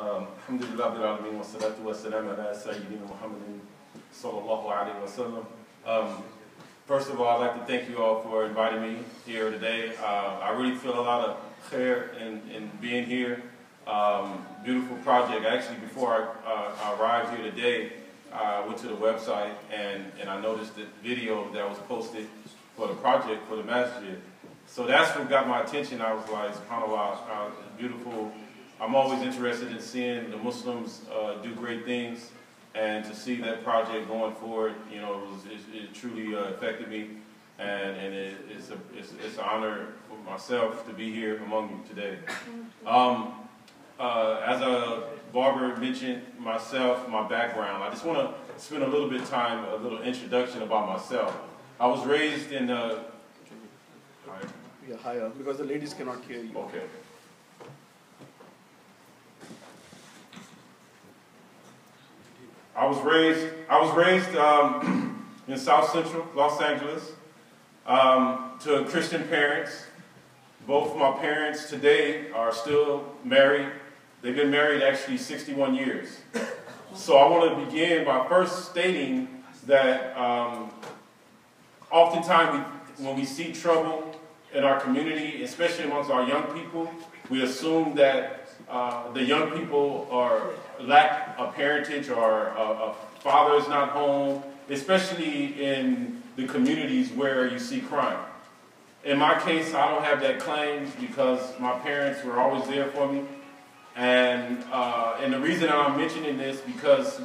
Alhamdulillah bil alamin wa salatu wa salam ala sayyidina Muhammadin sallallahu alayhi wa sallam. First of all, I'd like to thank you all for inviting me here today. I really feel a lot of khair in being here. Beautiful project. Actually, before I arrived here today, I went to the website and I noticed the video that was posted for the project for the masjid. So that's what got my attention. I was like, subhanAllah, beautiful. I'm always interested in seeing the Muslims do great things, and to see that project going forward, you know, it truly affected me, and it's an honor for myself to be here among you today. As a barber mentioned, myself, my background, I just want to spend a little bit of time, a little introduction about myself. I was raised in Yeah, higher, because the ladies cannot hear you. Okay. I was raised in South Central Los Angeles to Christian parents. Both my parents today are still married. They've been married actually 61 years. So I want to begin by first stating that oftentimes when we see trouble in our community, especially amongst our young people, we assume that the young people lack a parentage, or a father is not home, especially in the communities where you see crime. In my case, I don't have that claim because my parents were always there for me. And the reason I'm mentioning this, because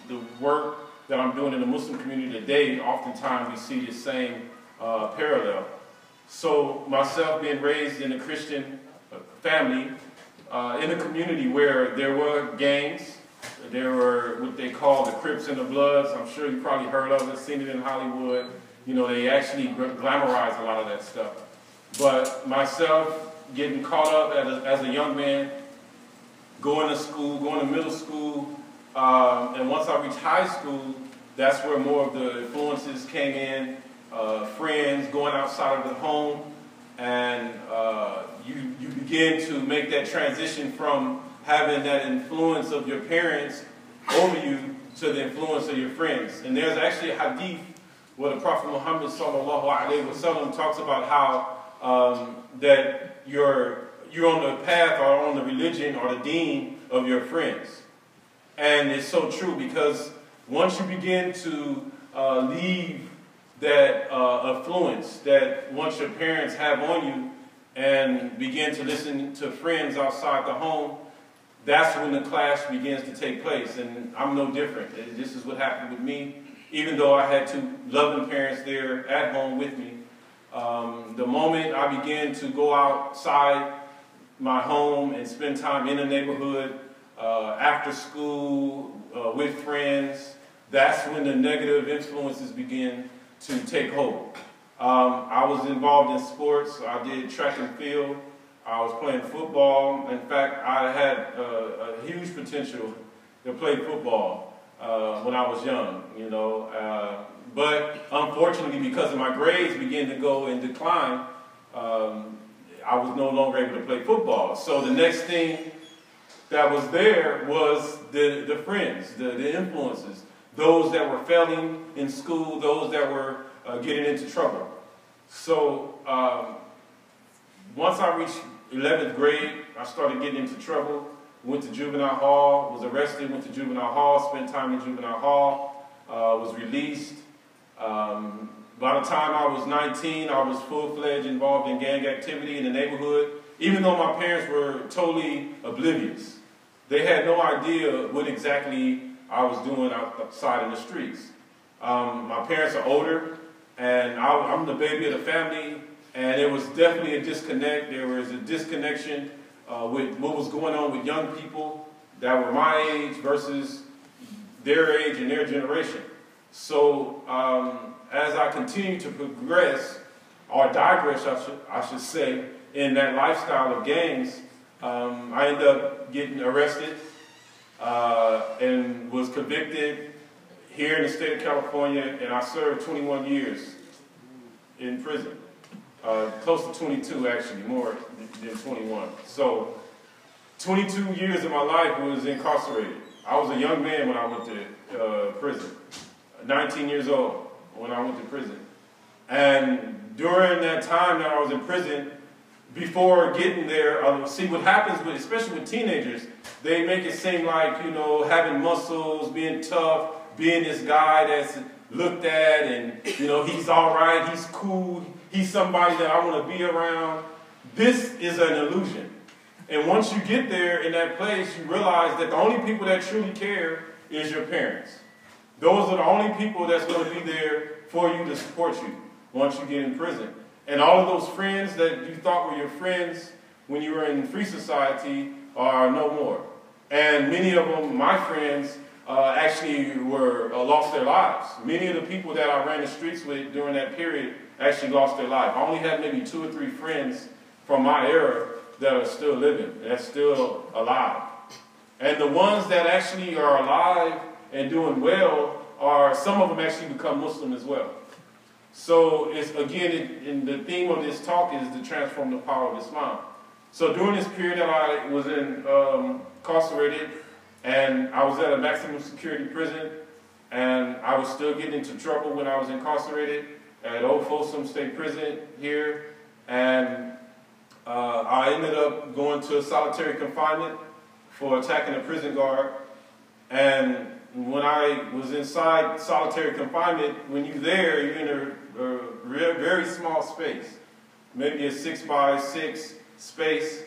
the work that I'm doing in the Muslim community today, oftentimes we see the same parallel. So myself being raised in a Christian family, in a community where there were gangs, there were what they call the Crips and the Bloods. I'm sure you probably heard of it, seen it in Hollywood. You know, they actually glamorize a lot of that stuff. But myself getting caught up as a young man, going to school, going to middle school, and once I reached high school, that's where more of the influences came in, friends, going outside of the home, and you begin to make that transition from having that influence of your parents over you to the influence of your friends. And there's actually a hadith where the Prophet Muhammad sallallahu alaihi wasallam talks about how that you're on the path or on the religion or the deen of your friends. And it's so true, because once you begin to leave that affluence that once your parents have on you and begin to listen to friends outside the home, that's when the clash begins to take place. And I'm no different. This is what happened with me. Even though I had two loving parents there at home with me, the moment I began to go outside my home and spend time in the neighborhood, after school, with friends, that's when the negative influences begin to take hold. I was involved in sports. I did track and field. I was playing football. In fact, I had a huge potential to play football when I was young, you know. But unfortunately, because of my grades began to go in decline, I was no longer able to play football. So the next thing that was there was the friends, the influences, those that were failing in school, those that were getting into trouble. So once I reached 11th grade, I started getting into trouble. Went to juvenile hall, was arrested, went to juvenile hall, spent time in juvenile hall, was released. By the time I was 19, I was full-fledged involved in gang activity in the neighborhood, even though my parents were totally oblivious. They had no idea what exactly I was doing outside in the streets. My parents are older, and I'm the baby of the family, and there was definitely a disconnect. There was a disconnection with what was going on with young people that were my age versus their age and their generation. So as I continued to progress, or digress, I should say, in that lifestyle of gangs, I ended up getting arrested and was convicted here in the state of California, and I served 21 years in prison. Close to 22, actually, more than 21. So 22 years of my life was incarcerated. I was a young man when I went to prison, 19 years old when I went to prison. And during that time that I was in prison, before getting there, see what happens, especially with teenagers, they make it seem like, you know, having muscles, being tough, being this guy that's looked at and, you know, he's all right, he's cool, he's somebody that I want to be around. This is an illusion. And once you get there in that place, you realize that the only people that truly care is your parents. Those are the only people that's going to be there for you to support you once you get in prison. And all of those friends that you thought were your friends when you were in free society are no more. And many of them, my friends, actually lost their lives. Many of the people that I ran the streets with during that period actually lost their life. I only had maybe 2 or 3 friends from my era that are still living, that's still alive. And the ones that actually are alive and doing well some of them actually become Muslim as well. So it's, again, in the theme of this talk is to transform the power of Islam. So during this period that I was incarcerated, and I was at a maximum security prison, and I was still getting into trouble when I was incarcerated at Old Folsom State Prison here, and I ended up going to solitary confinement for attacking a prison guard. And when I was inside solitary confinement, when you're there, you're in a very small space, maybe a 6 by 6 space,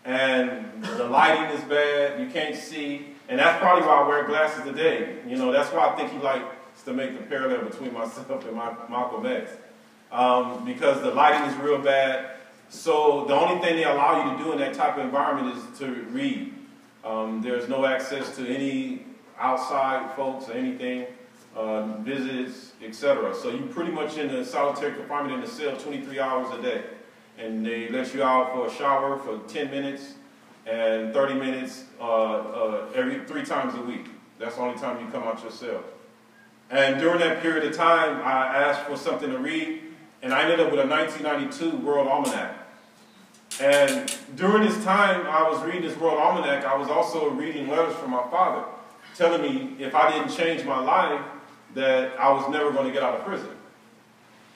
and the lighting is bad, you can't see, and that's probably why I wear glasses today. You know, that's why I think he likes to make the parallel between myself and Malcolm X, because the lighting is real bad. So the only thing they allow you to do in that type of environment is to read. There's no access to any outside folks or anything, visits, etc. So you're pretty much in a solitary confinement in the cell 23 hours a day. And they let you out for a shower for 10 minutes and 30 minutes every 3 times a week. That's the only time you come out your cell. And during that period of time, I asked for something to read, and I ended up with a 1992 World Almanac. And during this time I was reading this World Almanac, I was also reading letters from my father, telling me if I didn't change my life, that I was never going to get out of prison.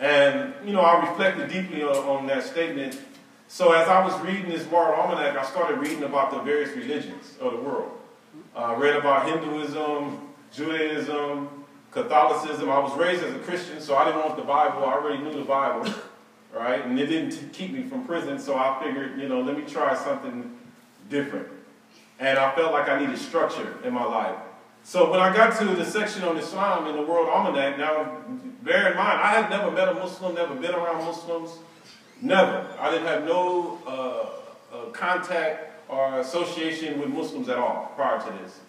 And, you know, I reflected deeply on that statement. So as I was reading this World Almanac, I started reading about the various religions of the world. I read about Hinduism, Judaism, Catholicism. I was raised as a Christian, so I didn't want the Bible. I already knew the Bible, right? And it didn't keep me from prison, so I figured, you know, let me try something different. And I felt like I needed structure in my life. So when I got to the section on Islam in the World Almanac, now bear in mind, I had never met a Muslim, never been around Muslims, never. I didn't have no contact or association with Muslims at all prior to this.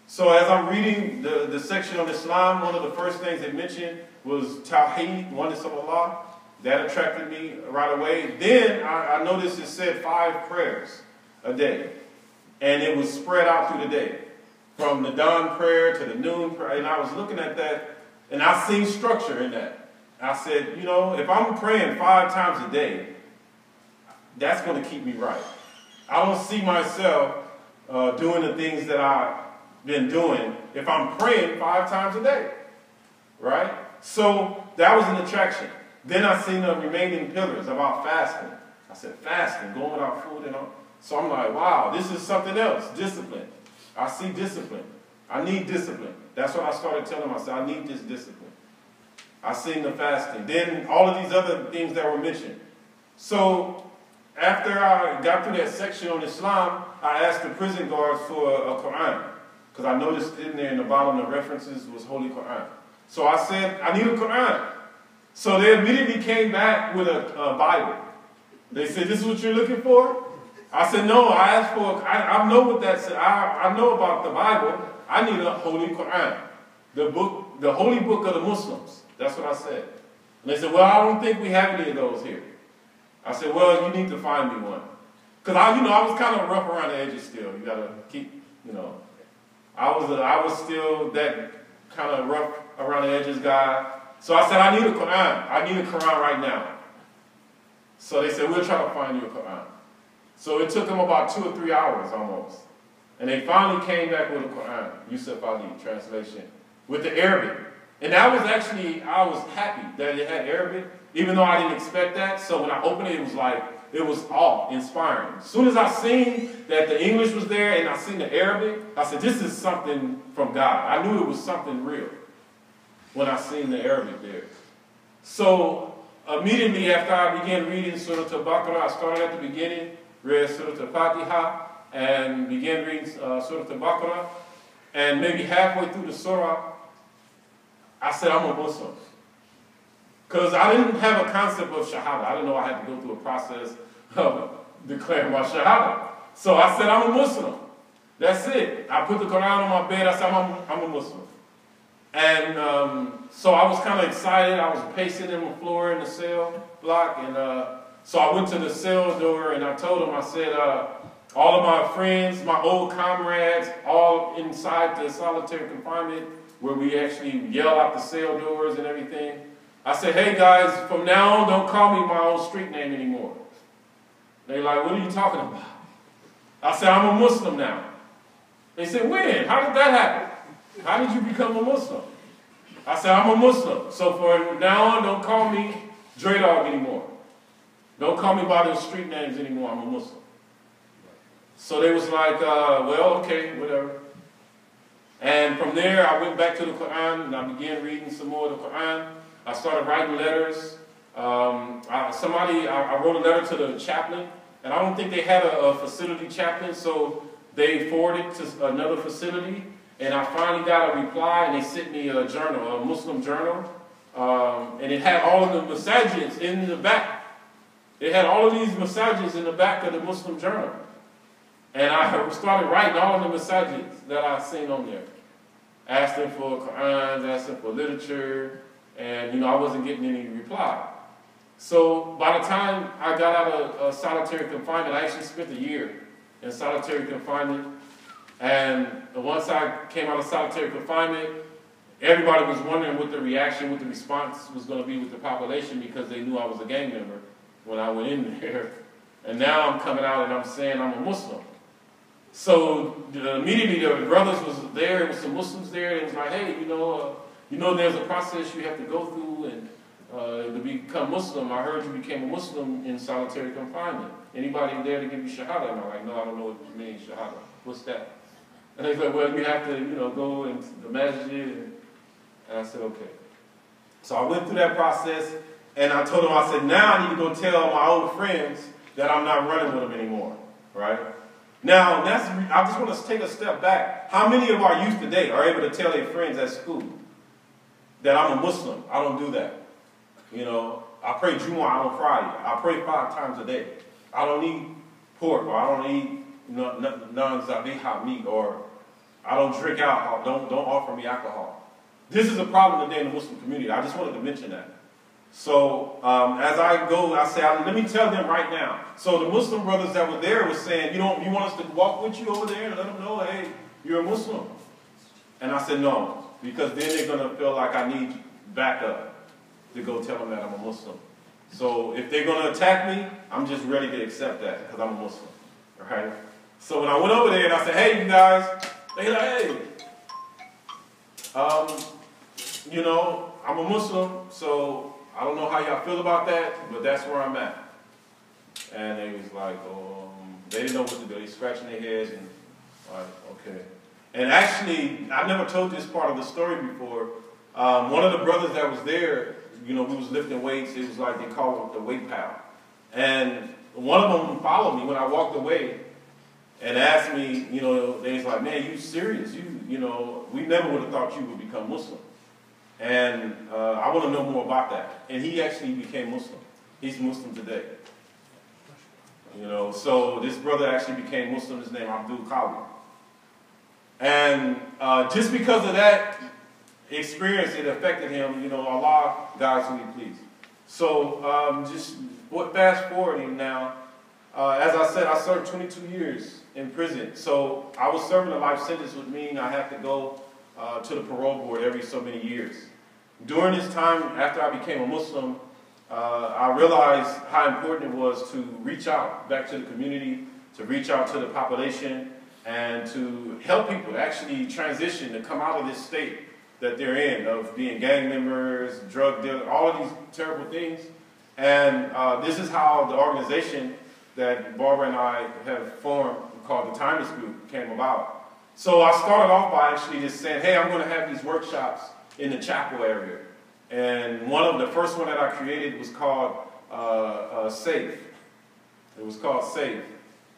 So as I'm reading the section on Islam, one of the first things it mentioned was Tawheed, oneness of Allah. That attracted me right away. Then I noticed it said 5 prayers a day. And it was spread out through the day. From the dawn prayer to the noon prayer. And I was looking at that, and I seen structure in that. I said, you know, if I'm praying 5 times a day, that's going to keep me right. I don't see myself doing the things that I've been doing if I'm praying 5 times a day, right? So that was an attraction. Then I seen the remaining pillars about fasting. I said, fasting, going without food and all. So I'm like, wow, this is something else, discipline. I see discipline. I need discipline. That's what I started telling myself. I need this discipline. I seen the fasting. Then all of these other things that were mentioned. So after I got through that section on Islam, I asked the prison guards for a Quran. Because I noticed in there in the bottom the references was Holy Quran. So I said, I need a Quran. So they immediately came back with a Bible. They said, this is what you're looking for? I said, no, I asked for, I know what that said. I know about the Bible. I need a Holy Quran. The holy book of the Muslims. That's what I said. And they said, well, I don't think we have any of those here. I said, well, you need to find me one. Because I was kind of rough around the edges still. You got to keep, I was still that kind of rough around the edges guy. So I said, I need a Quran. I need a Quran right now. So they said, we'll try to find you a Quran. So it took them about 2 or 3 hours almost. And they finally came back with the Quran, Yusuf Ali translation, with the Arabic. And that was actually, I was happy that it had Arabic, even though I didn't expect that. So when I opened it, it was awe-inspiring. As soon as I seen that the English was there and I seen the Arabic, I said, this is something from God. I knew it was something real when I seen the Arabic there. So immediately after I began reading Surah Al-Baqarah, I started at the beginning, read Surah Al-Fatiha, and began reading Surah Al-Baqarah. And maybe halfway through the surah, I said, I'm a Muslim. Because I didn't have a concept of Shahada. I didn't know I had to go through a process of declaring my Shahada. So I said, I'm a Muslim. That's it. I put the Quran on my bed. I said, I'm a Muslim. And so I was kind of excited. I was pacing on the floor in the cell block. And so I went to the cell door and I told them, I said, all of my friends, my old comrades, all inside the solitary confinement where we actually yell out the cell doors and everything. I said, hey guys, from now on, don't call me my own street name anymore. They're like, what are you talking about? I said, I'm a Muslim now. They said, when? How did that happen? How did you become a Muslim? I said, I'm a Muslim. So from now on, don't call me Dre Dog anymore. Don't call me by those street names anymore. I'm a Muslim. So they was like, well, okay, whatever. And from there, I went back to the Quran, and I began reading some more of the Quran. I started writing letters. I wrote a letter to the chaplain, and I don't think they had a facility chaplain, so they forwarded to another facility, and I finally got a reply, and they sent me a journal, a Muslim journal, and it had all of the masajids in the back. It had all of these masajids in the back of the Muslim journal. And I started writing all of the masajids that I seen on there. Asking for Qur'ans, asking for literature, and I wasn't getting any reply. So by the time I got out of solitary confinement, I actually spent a year in solitary confinement. And once I came out of solitary confinement, everybody was wondering what the reaction, what the response was going to be with the population because they knew I was a gang member when I went in there. And now I'm coming out and I'm saying I'm a Muslim. So immediately the brothers was there, there was some Muslims there, and it was like, hey, there's a process you have to go through and to become Muslim. I heard you became a Muslim in solitary confinement. Anybody there to give you Shahada? And I'm like, no, I don't know what you mean, Shahada. What's that? And they said, well, you have to, go into the masjid. And I said, okay. So I went through that process, and I told them, I said, now I need to go tell my old friends that I'm not running with them anymore, right? Now, I just want to take a step back. How many of our youth today are able to tell their friends at school that I'm a Muslim? I don't do that. I pray Jumu'ah on Friday. I pray 5 times a day. I don't eat pork, or I don't eat non-zabiha meat, or I don't drink alcohol. Don't offer me alcohol. This is a problem today in the Muslim community. I just wanted to mention that. So as I go, I say, let me tell them right now. So the Muslim brothers that were there was saying, you want us to walk with you over there and let them know, hey, you're a Muslim. And I said, no, because then they're going to feel like I need backup to go tell them that I'm a Muslim. So if they're going to attack me, I'm just ready to accept that because I'm a Muslim. All right? So when I went over there and I said, hey, you guys, they like, hey, I'm a Muslim, so I don't know how y'all feel about that, but that's where I'm at. And they was like, they didn't know what to do. They scratching their heads and like, okay. And actually, I never told this part of the story before. One of the brothers that was there, we was lifting weights. It was like they called it the weight pal. And one of them followed me when I walked away and asked me, they was like, man, you serious? We never would have thought you would become Muslim. And I want to know more about that. And he actually became Muslim. He's Muslim today. So this brother actually became Muslim. His name Abdul Qawi. And just because of that experience, it affected him. Allah guides who He please. So just fast forwarding now. As I said, I served 22 years in prison. So I was serving a life sentence, which means I have to go to the parole board every so many years. During this time, after I became a Muslim, I realized how important it was to reach out back to the community to reach out to the population and to help people actually transition to come out of this state that they're in of being gang members, drug dealers, all of these terrible things. And this is how the organization that Barbara and I have formed, called the Timeless Group, came about. So I started off by actually just saying, hey, I'm going to have these workshops in the chapel area. And the first one that I created was called SAFE. It was called SAFE.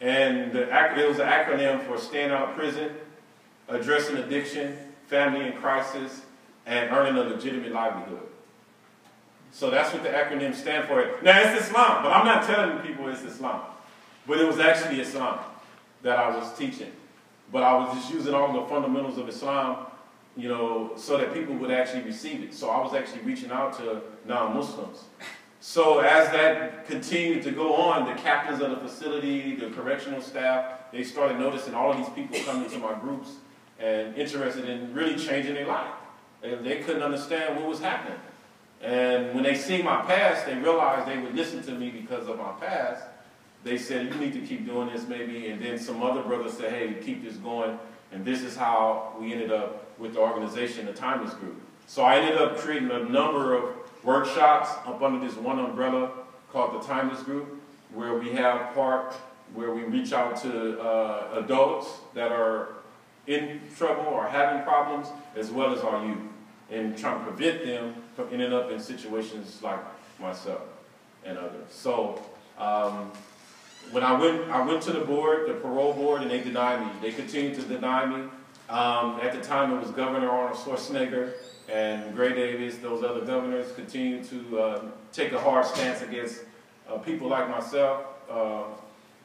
And it was an acronym for Staying Out of Prison, Addressing Addiction, Family in Crisis, and Earning a Legitimate Livelihood. So that's what the acronym stands for. Now, it's Islam, but I'm not telling people it's Islam. But it was actually Islam that I was teaching. But I was just using all the fundamentals of Islam, you know, so that people would actually receive it. So I was actually reaching out to non-Muslims. So as that continued to go on, the captains of the facility, the correctional staff, they started noticing all of these people coming to my groups and interested in really changing their life. And they couldn't understand what was happening. And when they see my past, they realized they would listen to me because of my past. They said, you need to keep doing this maybe. And then some other brothers said, hey, keep this going. And this is how we ended up with the organization, the Timeless Group. So I ended up creating a number of workshops up under this one umbrella called the Timeless Group, where we have part where we reach out to adults that are in trouble or having problems, as well as our youth, and trying to prevent them from ending up in situations like myself and others. So when I went to the board, the parole board, and they denied me. They continued to deny me. At the time, it was Governor Arnold Schwarzenegger and Gray Davis. Those other governors continued to take a hard stance against people like myself.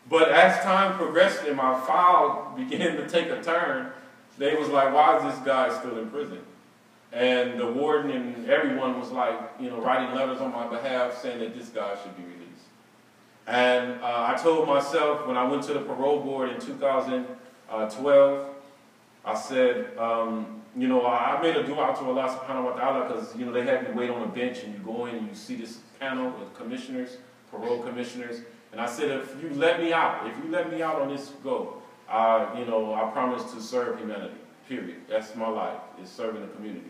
But as time progressed and my file began to take a turn, they was like, why is this guy still in prison? And the warden and everyone was like, you know, writing letters on my behalf saying that this guy should be released. And I told myself when I went to the parole board in 2012, I said, you know, I made a dua to Allah subhanahu wa ta'ala because, you know, they had me wait on a bench and you go in and you see this panel of commissioners, parole commissioners. And I said, if you let me out on this go, you know, I promise to serve humanity, period. That's my life, is serving the community.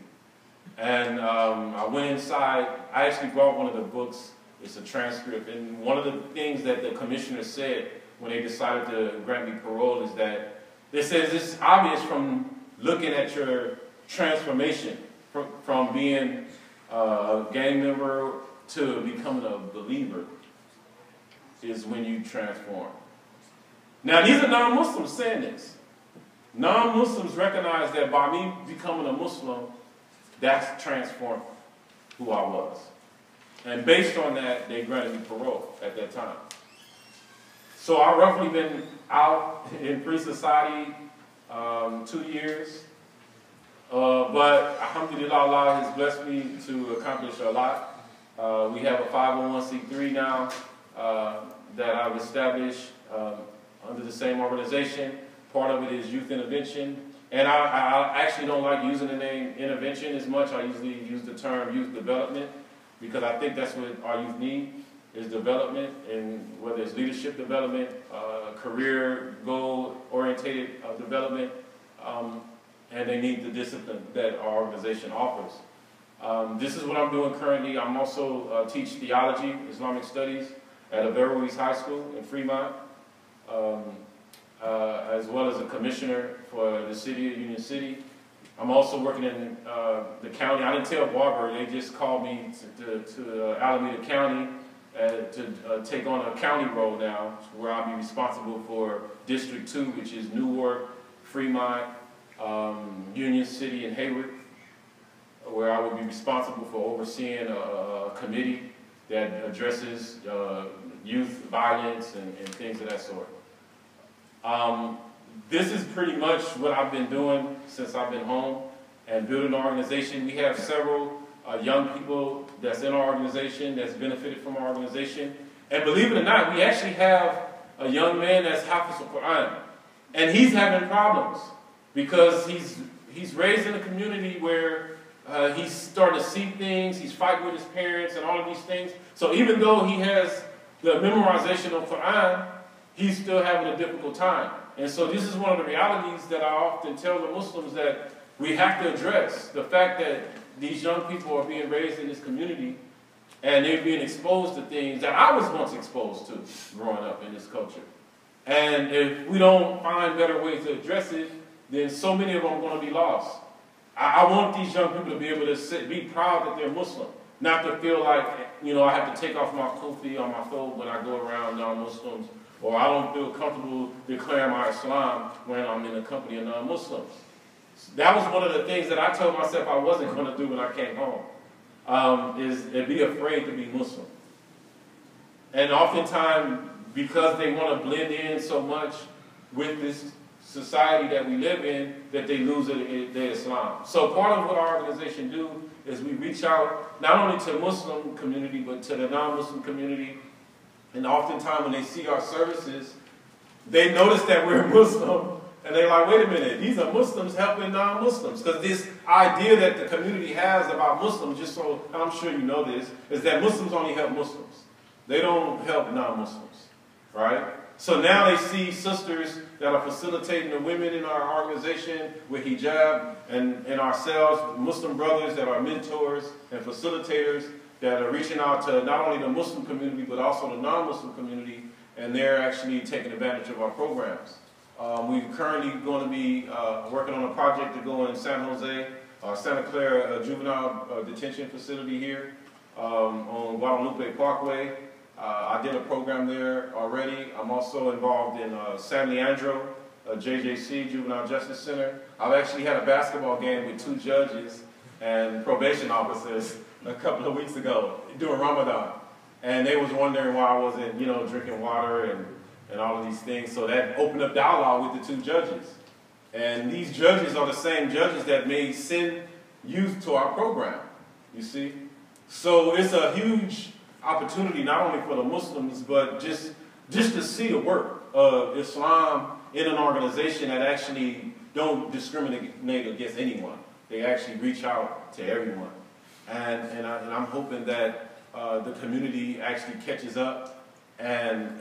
And I went inside. I actually brought one of the books. It's a transcript. And one of the things that the commissioner said when they decided to grant me parole is that they says it's obvious from looking at your transformation from being a gang member to becoming a believer is when you transform. Now, these are non-Muslims saying this. Non-Muslims recognize that by me becoming a Muslim, that's transformed who I was. And based on that, they granted me parole at that time. So I've roughly been out in pre-society 2 years. But alhamdulillah, Allah has blessed me to accomplish a lot. We have a 501c3 now that I've established under the same organization. Part of it is youth intervention. And I actually don't like using the name intervention as much. I usually use the term youth development because I think that's what our youth need is development, and whether it's leadership development, career goal-oriented development, and they need the discipline that our organization offers. This is what I'm doing currently. I'm also teach theology, Islamic studies at Evergreen High School in Fremont, as well as a commissioner for the city of Union City. I'm also working in the county. I didn't tell Barbara, they just called me to Alameda County to take on a county role now, where I'll be responsible for District 2, which is Newark, Fremont, Union City, and Hayward, where I will be responsible for overseeing a committee that addresses youth violence and things of that sort. This is pretty much what I've been doing since I've been home and building an organization. We have several young people that's in our organization that's benefited from our organization. And believe it or not, we actually have a young man that's Hafiz al-Quran. And he's having problems because he's raised in a community where he's starting to see things, he's fighting with his parents and all of these things. So even though he has the memorization of Quran, he's still having a difficult time. And so this is one of the realities that I often tell the Muslims that we have to address. The fact that these young people are being raised in this community and they're being exposed to things that I was once exposed to growing up in this culture. And if we don't find better ways to address it, then so many of them are going to be lost. I want these young people to be able to be proud that they're Muslim. Not to feel like, I have to take off my kufi or my thobe when I go around non-Muslims, or I don't feel comfortable declaring my Islam when I'm in the company of non-Muslims. That was one of the things that I told myself I wasn't going to do when I came home, is be afraid to be Muslim. And oftentimes, because they want to blend in so much with this society that we live in, that they lose their Islam. So part of what our organization do is we reach out not only to the Muslim community, but to the non-Muslim community. And oftentimes when they see our services, they notice that we're Muslim, and they're like, wait a minute, these are Muslims helping non-Muslims. Because this idea that the community has about Muslims, just so I'm sure you know this, is that Muslims only help Muslims. They don't help non-Muslims, right? So now they see sisters that are facilitating the women in our organization with hijab, and ourselves, Muslim brothers that are mentors and facilitators that are reaching out to not only the Muslim community but also the non-Muslim community, and they're actually taking advantage of our programs. We're currently going to be working on a project to go in San Jose, Santa Clara juvenile detention facility here on Guadalupe Parkway. I did a program there already. I'm also involved in San Leandro, JJC, Juvenile Justice Center. I've actually had a basketball game with 2 judges and probation officers a couple of weeks ago during Ramadan. And they was wondering why I wasn't, drinking water and all of these things. So that opened up dialogue with the 2 judges. And these judges are the same judges that may send youth to our program, you see. So it's a huge opportunity not only for the Muslims, but just to see the work of Islam in an organization that actually don't discriminate against anyone. They actually reach out to everyone. And I'm hoping that the community actually catches up and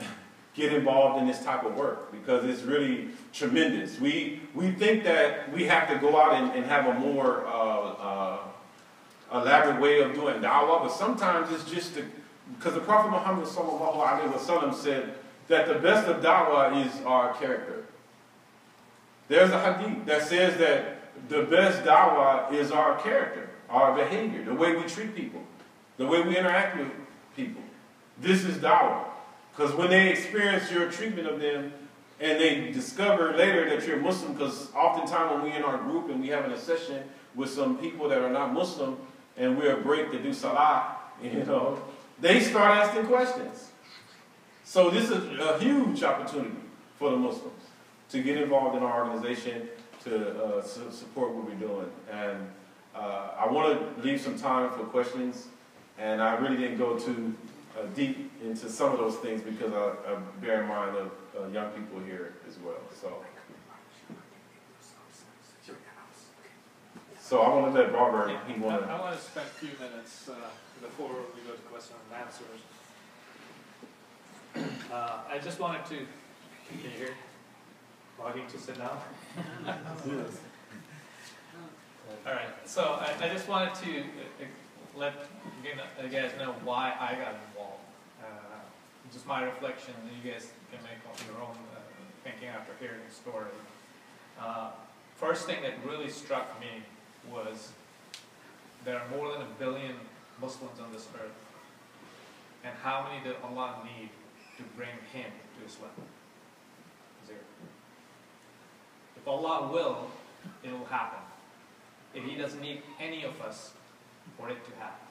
get involved in this type of work, because it's really tremendous. We think that we have to go out and have a more elaborate way of doing da'wah, but sometimes it's just because the Prophet Muhammad sallallahu alaihi wasallam said that the best of da'wah is our character. There's a hadith that says that the best da'wah is our character, our behavior, the way we treat people, the way we interact with people. This is da'wah. Because when they experience your treatment of them and they discover later that you're Muslim, because oftentimes when we're in our group and we having a session with some people that are not Muslim and we're a break to do salah, they start asking questions. So this is a huge opportunity for the Muslims to get involved in our organization, to support what we're doing. And I want to leave some time for questions, and I really didn't go too deep into some of those things because I bear in mind of young people here as well. So I want to let Robert, I want to spend a few minutes before we go to questions and answers. I just wanted to, can you hear? Wanting to sit down? All right, so I just wanted to let you guys know why I got involved. Just my reflection, and you guys can make your own thinking after hearing the story. First thing that really struck me was there are more than 1 billion Muslims on this earth. And how many did Allah need to bring him to Islam? 0. If Allah will, it will happen. If he doesn't need any of us for it to happen.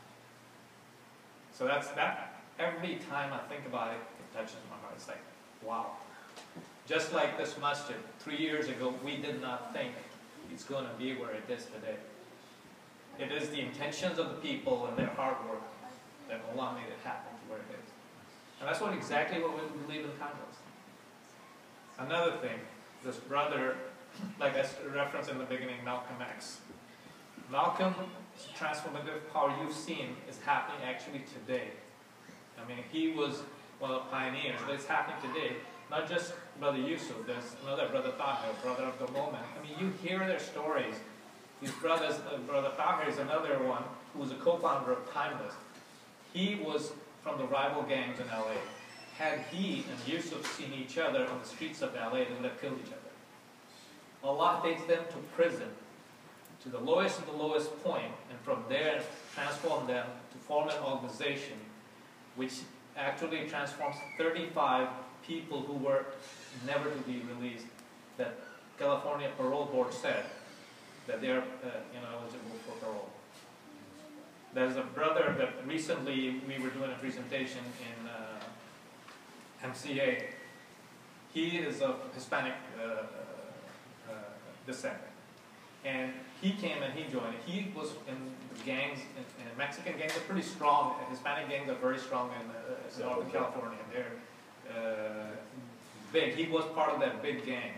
So that's that. Every time I think about it, it touches my heart. It's like, wow. Just like this masjid, 3 years ago, we did not think it's going to be where it is today. It is the intentions of the people and their hard work that Allah made it happen to where it is. And that's exactly what we believe in Congress. Another thing, this brother, like I referenced in the beginning, Malcolm X. Malcolm's transformative power you've seen is happening actually today. I mean, he was one of the pioneers, but it's happening today. not just Brother Yusuf, there's another Brother Tahir, brother of the moment. I mean, you hear their stories. These brothers, Brother Tahir is another one who was a co-founder of Timeless. He was from the rival gangs in LA. Had he and Yusuf seen each other on the streets of LA, they would have killed each other. Allah takes them to prison, to the lowest of the lowest point, and from there transform them to form an organization which actually transforms 35 people who were never to be released, that California Parole Board said that they are eligible for parole. There's a brother that recently we were doing a presentation in MCA. He is of Hispanic descent. And he came and he joined. He was in gangs, in Mexican gangs are pretty strong. Hispanic gangs are very strong in Northern California. They're big. He was part of that big gang.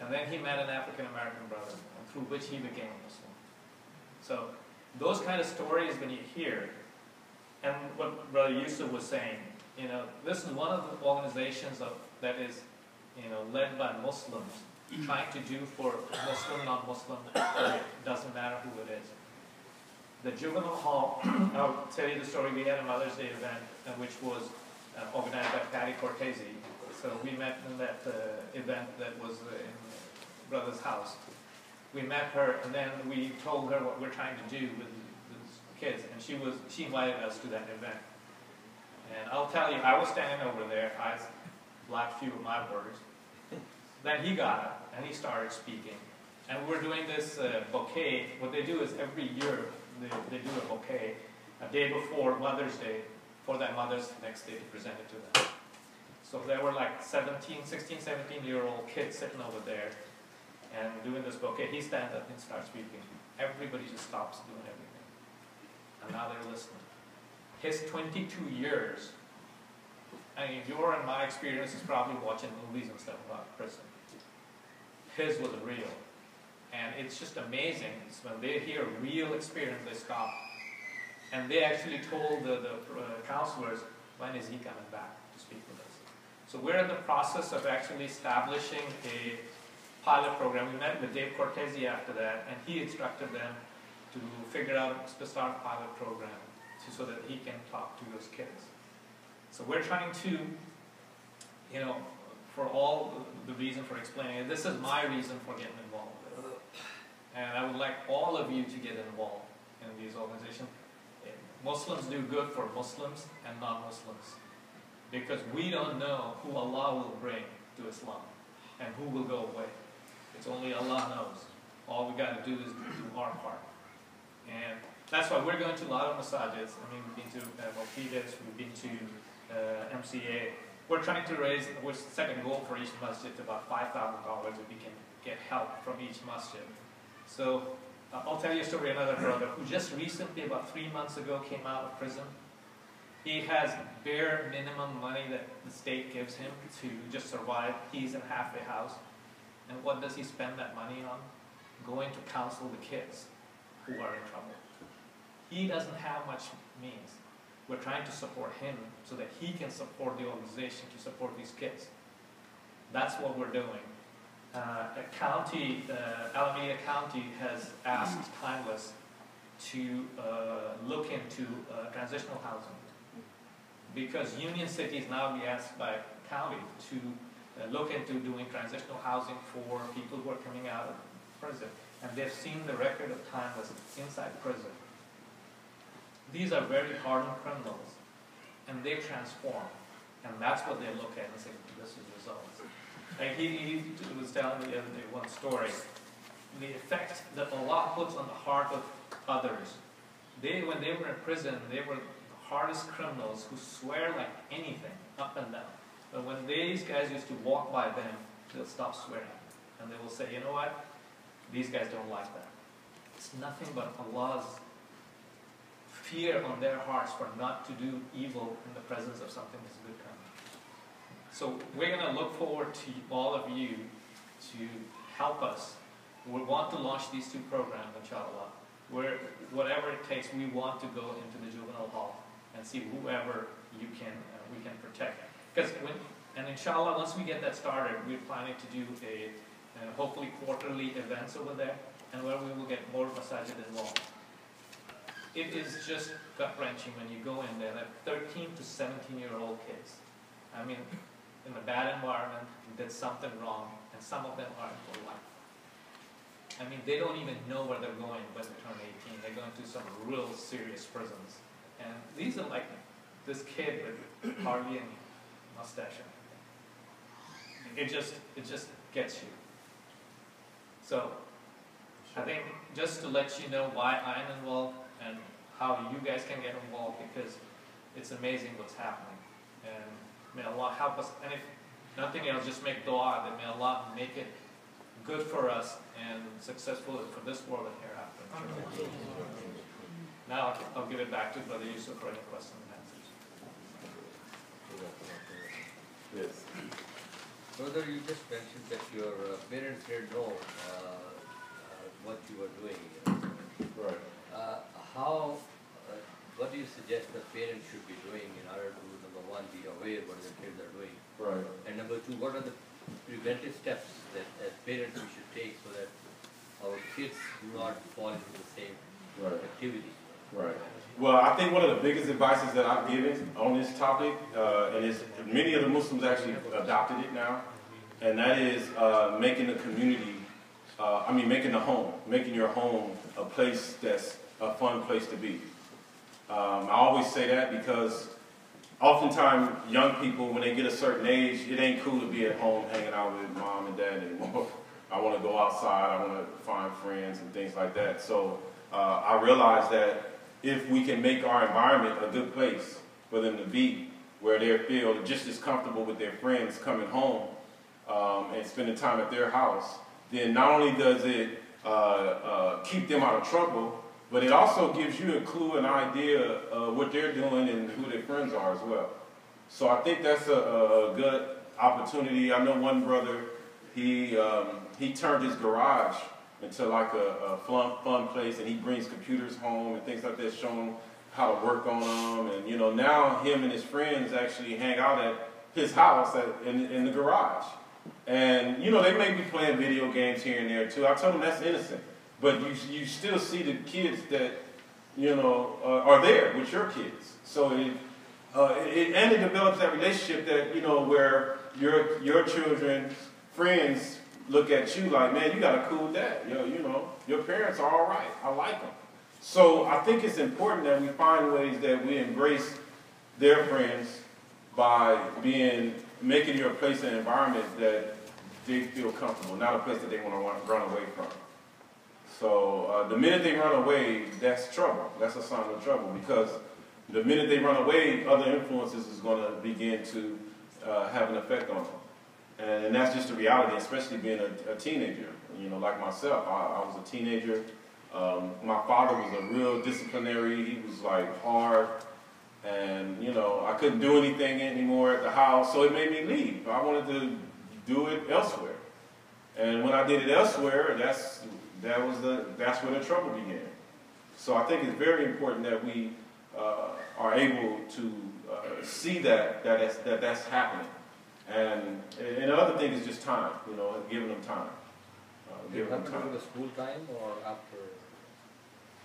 And then he met an African American brother, through which he became a Muslim. So those kind of stories when you hear, and what Brother Yusuf was saying, this is one of the organizations that is, led by Muslims, trying to do for Muslim, non-Muslim, doesn't matter who it is. The juvenile hall, I'll tell you the story. We had a Mother's Day event, which was organized by Patty Cortese. So we met in that event that was in Brother's house. We met her, and then we told her what we're trying to do with the kids, and she invited us to that event. And I'll tell you, I was standing over there, I lacked few of my words. Then he got up, and he started speaking. And we're doing this bouquet. What they do is every year, they do a bouquet a day before Mother's Day, for that mother's next day to present it to them. So there were like 16, 17-year-old kids sitting over there and doing this bouquet. He stands up and starts speaking. Everybody just stops doing everything. And now they're listening. His 22 years, I mean, your and my experience is probably watching movies and stuff about prison. His was real. And it's just amazing. It's when they hear real experience, they stop. And they actually told the counselors, when is he coming back to speak with us? So we're in the process of actually establishing a pilot program. We met with Dave Cortese after that, and he instructed them to figure out, to start a pilot program so that he can talk to those kids. So we're trying to, for all the reason for explaining it, this is my reason for getting involved with it. And I would like all of you to get involved in these organizations. Muslims do good for Muslims and non-Muslims, because we don't know who Allah will bring to Islam and who will go away. It's only Allah knows. All we got to do is do our part. And that's why we're going to a lot of masajids. I mean, we've been to Mokidas, we've been to MCA. We're trying to raise, we're setting a goal for each masjid to about $5,000 if we can get help from each masjid. So I'll tell you a story of another brother who just recently, about 3 months ago, came out of prison. He has bare minimum money that the state gives him to just survive. He's in halfway house. And what does he spend that money on? Going to counsel the kids who are in trouble. He doesn't have much means. We're trying to support him so that he can support the organization to support these kids. That's what we're doing. Alameda County has asked Timeless to look into transitional housing, because Union City is now being asked by county to look into doing transitional housing for people who are coming out of prison, and they've seen the record of Timeless inside prison. These are very hardened criminals, and they transform, and that's what they look at and say, this is results. Like he was telling me the other day one story. The effect that Allah puts on the heart of others. When they were in prison, they were the hardest criminals who swear like anything, up and down. But when these guys used to walk by them, they'll stop swearing. And they will say, you know what? These guys don't like that. It's nothing but Allah's fear on their hearts for not to do evil in the presence of something that's good coming. So we're going to look forward to all of you to help us. We want to launch these two programs, inshallah. Whatever it takes, we want to go into the juvenile hall and see whoever we can protect. Because And inshallah, once we get that started, we're planning to do a hopefully quarterly events over there, and where we will get more masajid involved. It is just gut-wrenching when you go in there, like 13 to 17-year-old kids. I mean, in a bad environment, did something wrong, and some of them are for life. I mean, they don't even know where they're going when they turn 18. They're going to some real serious prisons. And these are like this kid with hardly any mustache. It just gets you. So, I think just to let you know why I'm involved and how you guys can get involved, because it's amazing what's happening. And may Allah help us. And if nothing else, just make dua that may Allah make it good for us and successful for this world and hereafter. Now I'll give it back to Brother Yusuf for any questions and answers. Yes. Brother, you just mentioned that your parents didn't know what you were doing. Right. What do you suggest the parents should be doing in order to, number one, be aware what their kids are doing? Right. And number two, what are the preventive steps that as parents we should take so that our kids do not fall into the same activity? Right. Well, I think one of the biggest advices that I've given on this topic, and many of the Muslims actually adopted it now, and that is making the community, making the home, making your home a place that's a fun place to be. I always say that because oftentimes young people, when they get a certain age, it ain't cool to be at home hanging out with mom and dad anymore. I want to go outside, I want to find friends and things like that. So I realize that if we can make our environment a good place for them to be, where they feel just as comfortable with their friends coming home and spending time at their house, then not only does it keep them out of trouble, but it also gives you a clue, an idea of what they're doing and who their friends are as well. So I think that's a good opportunity. I know one brother, he turned his garage into like a fun place, and he brings computers home and things like that, showing them how to work on them. And you know, now him and his friends actually hang out at his house in the garage. And you know, they may be playing video games here and there too. I told him that's innocent. But you still see the kids that, you know, are there with your kids. So it develops that relationship that, you know, where your children's friends look at you like, man, you got a cool dad. You know, your parents are all right. I like them. So I think it's important that we find ways that we embrace their friends by making your place an environment that they feel comfortable, not a place that they want to run away from. So the minute they run away, that's trouble. That's a sign of trouble, because the minute they run away, other influences is going to begin to have an effect on them. And that's just the reality, especially being a teenager. You know, like myself, I was a teenager. My father was a real disciplinary. He was like hard. And, you know, I couldn't do anything anymore at the house, so it made me leave. I wanted to do it elsewhere. And when I did it elsewhere, that's where the trouble began. So I think it's very important that we are able to see that's happening. And the other thing is just time, you know, giving them time. Giving them time. During the school time or after?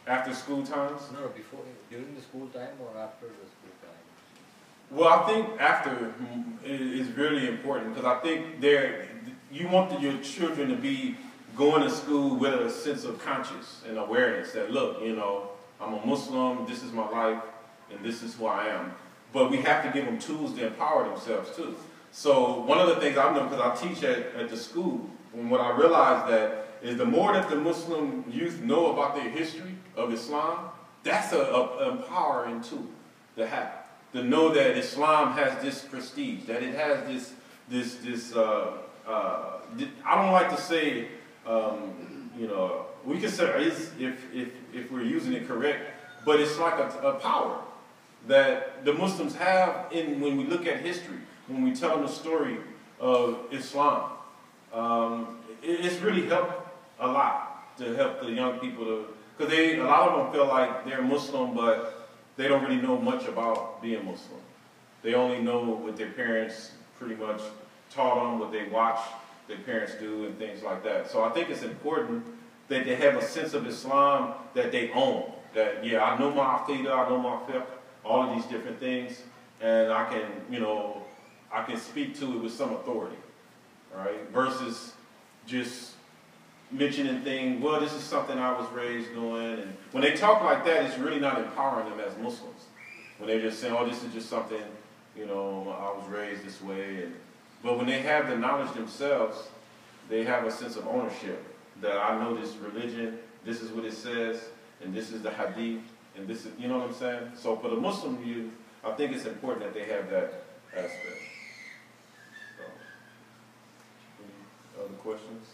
After school times? No, before, during the school time or after the school time? Well, I think after is really important, because I think you want your children to be going to school with a sense of conscience and awareness that, look, you know, I'm a Muslim, this is my life, and this is who I am. But we have to give them tools to empower themselves too. So one of the things I've known, because I teach at the school, and what I realized that is the more that the Muslim youth know about their history of Islam, that's an empowering tool to have. To know that Islam has this prestige, that it has this I don't like to say, you know, we can say if we're using it correct, but it's like a power that the Muslims have when we look at history, when we tell them the story of Islam. It's really helped a lot to help the young people because a lot of them feel like they're Muslim, but they don't really know much about being Muslim. They only know what their parents pretty much taught them what they watch their parents do and things like that. So I think it's important that they have a sense of Islam that they own. That, yeah, I know my aqidah, I know my fiqh, all of these different things, and I can, you know, I can speak to it with some authority, right? Versus just mentioning things, well, this is something I was raised doing. And when they talk like that, it's really not empowering them as Muslims. When they're just saying, oh, this is just something, you know, I was raised this way. But when they have the knowledge themselves, they have a sense of ownership. That I know this religion, this is what it says, and this is the hadith, and this is, you know what I'm saying? So for the Muslim youth, I think it's important that they have that aspect. So, any other questions?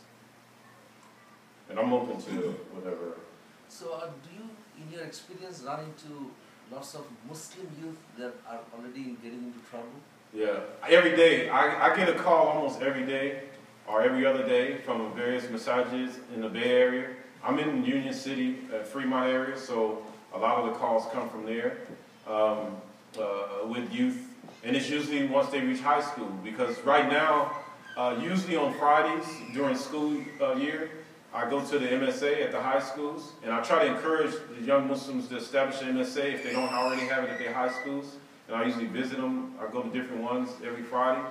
And I'm open to whatever. So do you, in your experience, run into lots of Muslim youth that are already getting into trouble? Yeah, every day. I get a call almost every day or every other day from various masajids in the Bay Area. I'm in Union City, Fremont area, so a lot of the calls come from there with youth. And it's usually once they reach high school, because right now, usually on Fridays during school year, I go to the MSA at the high schools, and I try to encourage the young Muslims to establish an MSA if they don't already have it at their high schools. And I usually visit them. I go to different ones every Friday.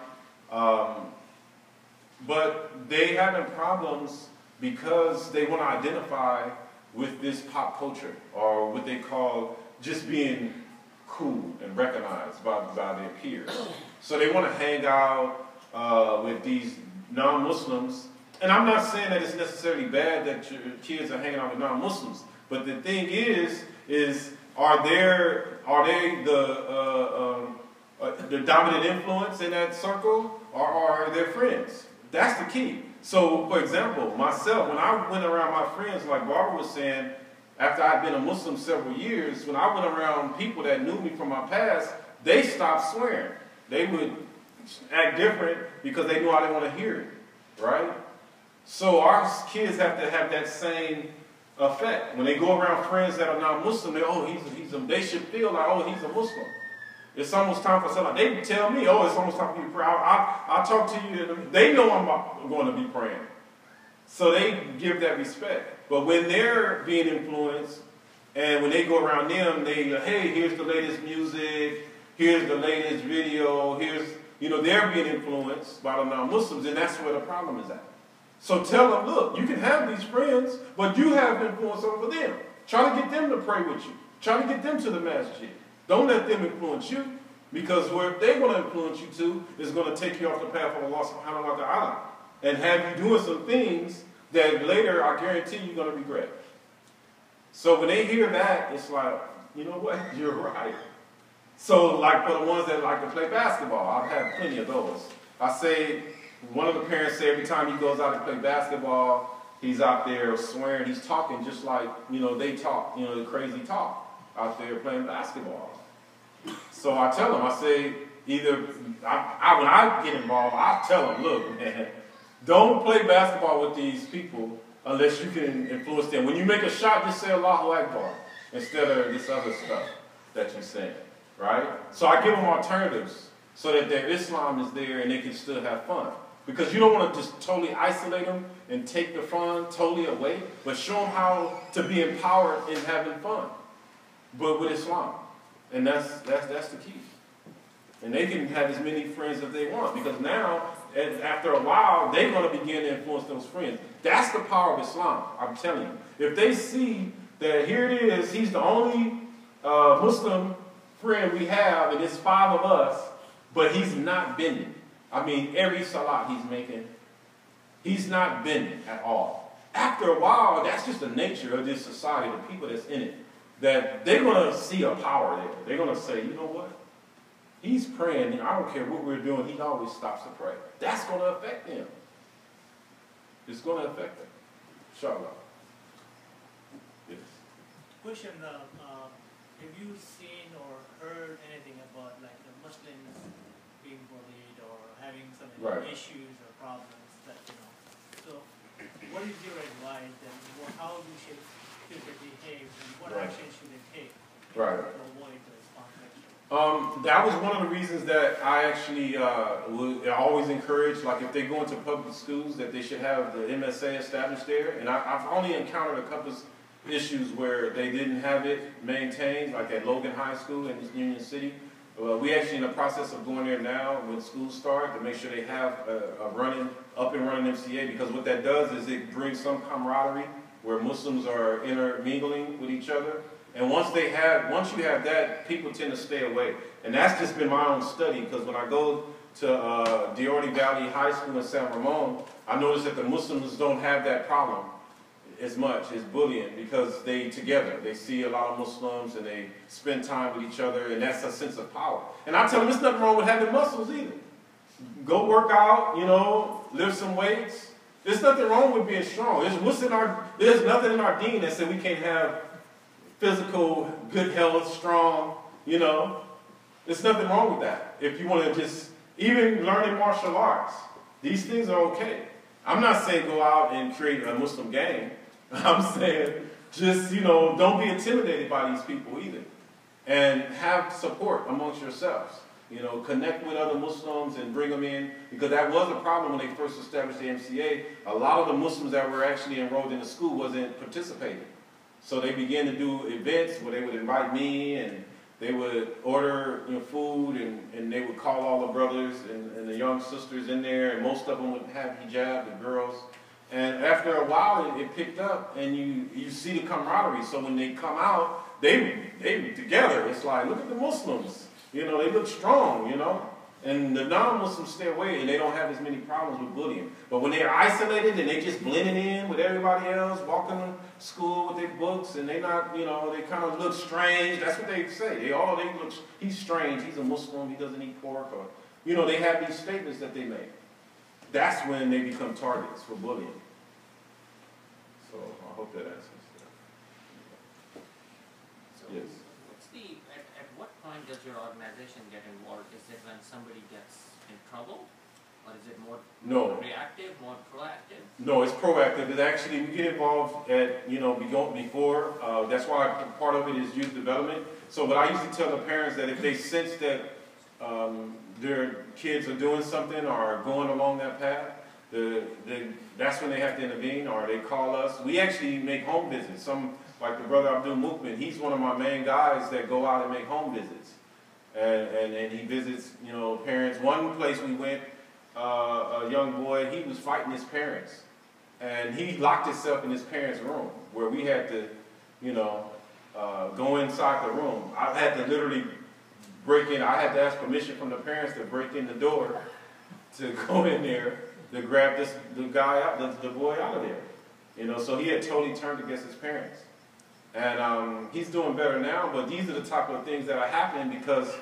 But they having problems because they want to identify with this pop culture, or what they call just being cool and recognized by their peers. So they want to hang out with these non-Muslims. And I'm not saying that it's necessarily bad that your kids are hanging out with non-Muslims, but the thing is are they the dominant influence in that circle, or are they friends? That's the key. So, for example, myself, when I went around my friends, like Barbara was saying, after I'd been a Muslim several years, when I went around people that knew me from my past, they stopped swearing. They would act different because they knew I didn't want to hear it, right? So our kids have to have that same effect. When they go around friends that are not Muslim, they should feel like, oh, he's a Muslim. It's almost time for something. They tell me, oh, it's almost time for you to pray. I'll talk to you. And they know I'm going to be praying. So they give that respect. But when they're being influenced, and when they go around them, they, hey, here's the latest music, here's the latest video, they're being influenced by the non-Muslims, and that's where the problem is at. So tell them, look, you can have these friends, but you have influence over them. Try to get them to pray with you. Try to get them to the masjid. Don't let them influence you, because where they're going to influence you to is going to take you off the path of Allah subhanahu wa ta'ala and have you doing some things that later, I guarantee, you're going to regret. So when they hear that, it's like, you know what, you're right. So like for the ones that like to play basketball, I've had plenty of those. I say, one of the parents say every time he goes out to play basketball, he's out there swearing, he's talking just like, they talk, the crazy talk out there playing basketball. So I tell them, I say, when I get involved, I tell them, look, man, don't play basketball with these people unless you can influence them. When you make a shot, just say Allahu Akbar instead of this other stuff that you're saying, right? So I give them alternatives so that their Islam is there and they can still have fun. Because you don't want to just totally isolate them and take the fun totally away, but show them how to be empowered in having fun, but with Islam. And that's the key. And they can have as many friends as they want, because now, after a while, they're going to begin to influence those friends. That's the power of Islam, I'm telling you. If they see that here it is, he's the only Muslim friend we have, and it's 5 of us, but he's not bending. I mean, every salat he's making, he's not bending at all. After a while, that's just the nature of this society, the people that's in it, that they're going to see a power there. They're going to say, you know what? He's praying, and I don't care what we're doing, he always stops to pray. That's going to affect them. It's going to affect them. Inshallah. Yes. Question, have you seen or heard anything about like the Muslims being bullied or having some issues or problems that, so what is your advice and how you should behave and what action should they take to avoid those conflicts? That was one of the reasons that I actually would always encourage, like if they go into public schools, that they should have the MSA established there. And I've only encountered a couple of issues where they didn't have it maintained, like at Logan High School in Union City. We actually in the process of going there now when schools start to make sure they have a up and running MCA, because what that does is it brings some camaraderie where Muslims are intermingling with each other. And once you have that, people tend to stay away. And that's just been my own study, because when I go to Diorti Valley High School in San Ramon, I notice that the Muslims don't have that problem as much as bullying, because they together. They see a lot of Muslims and they spend time with each other, and that's a sense of power. And I tell them, there's nothing wrong with having muscles either. Go work out, lift some weights. There's nothing wrong with being strong. There's nothing in our deen that said we can't have physical, good health, strong, There's nothing wrong with that. If you want to just, even learning martial arts, these things are okay. I'm not saying go out and create a Muslim gang. I'm saying just, don't be intimidated by these people either. And have support amongst yourselves. Connect with other Muslims and bring them in, because that was a problem when they first established the MCA. A lot of the Muslims that were actually enrolled in the school wasn't participating. So they began to do events where they would invite me, and they would order food, and they would call all the brothers and the young sisters in there, and most of them would have hijab, the girls. And after a while, it picked up, and you see the camaraderie. So when they come out, they together. It's like, look at the Muslims. They look strong, And the non-Muslims stay away, and they don't have as many problems with bullying. But when they're isolated and they just blending in with everybody else, walking to school with their books, and they not, they kind of look strange. That's what they say. They look, he's strange, he's a Muslim, he doesn't eat pork, or, they have these statements that they make. That's when they become targets for bullying. So I hope that answers that. So Yes. At what point does your organization get involved? Is it when somebody gets in trouble? Or is it more reactive, more proactive? No, it's proactive. It's actually, we get involved at, before. That's why part of it is youth development. So what I usually tell the parents that if they sense that their kids are doing something or going along that path, that's when they have to intervene, or they call us. We actually make home visits. Like the brother Abdul Mukmin, he's one of my main guys that go out and make home visits. And he visits, parents. One place we went, a young boy, he was fighting his parents. And he locked himself in his parents' room, where we had to, go inside the room. I had to literally break in. I had to ask permission from the parents to break in the door to go in there to grab the boy out of there. So he had totally turned against his parents. And he's doing better now, but these are the type of things that are happening because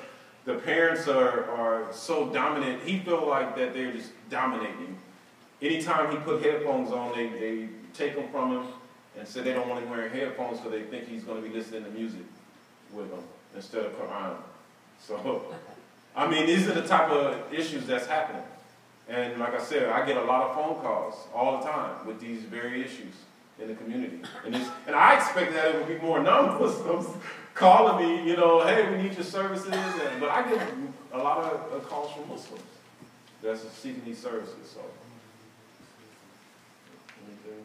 the parents are so dominant. He feels like that they're just dominating. Anytime he put headphones on, they take them from him and say they don't want him wearing headphones because they think he's going to be listening to music with them instead of Quran. So, I mean, these are the type of issues that's happening. And like I said, I get a lot of phone calls all the time with these very issues in the community. And I expect that it would be more non-Muslims calling me, hey, we need your services. But I get a lot of calls from Muslims that's seeking these services. So, anything?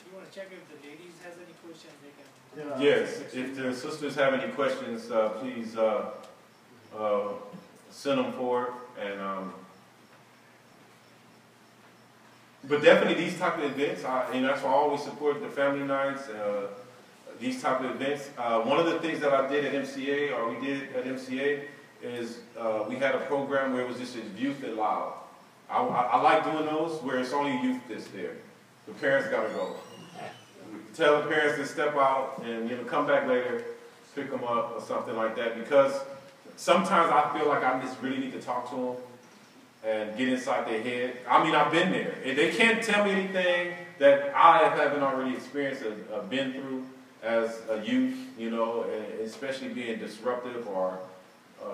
You want to check if the ladies has any questions, they can. Yes, if the sisters have any questions, please send them forward. And but definitely these type of events, and that's why I always support the family nights, these type of events. One of the things that I did at MCA, or we did at MCA, is we had a program where it was just youth allowed. I like doing those where it's only youth that's there. The parents got to go. Tell the parents to step out and come back later, pick them up or something like that, because sometimes I feel like I just really need to talk to them and get inside their head. I mean, I've been there. They can't tell me anything that I haven't already experienced or been through as a youth, and especially being disruptive or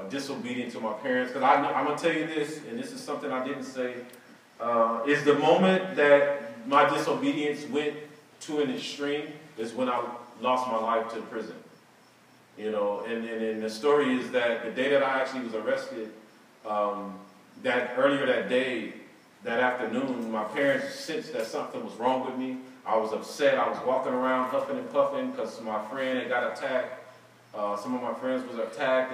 disobedient to my parents. Because I'm going to tell you this, and this is something I didn't say, is the moment that my disobedience went to an extreme is when I lost my life to prison. You know, and the story is that the day that I actually was arrested, earlier that day, that afternoon, my parents sensed that something was wrong with me. I was upset. I was walking around huffing and puffing because my friend had got attacked. Some of my friends was attacked,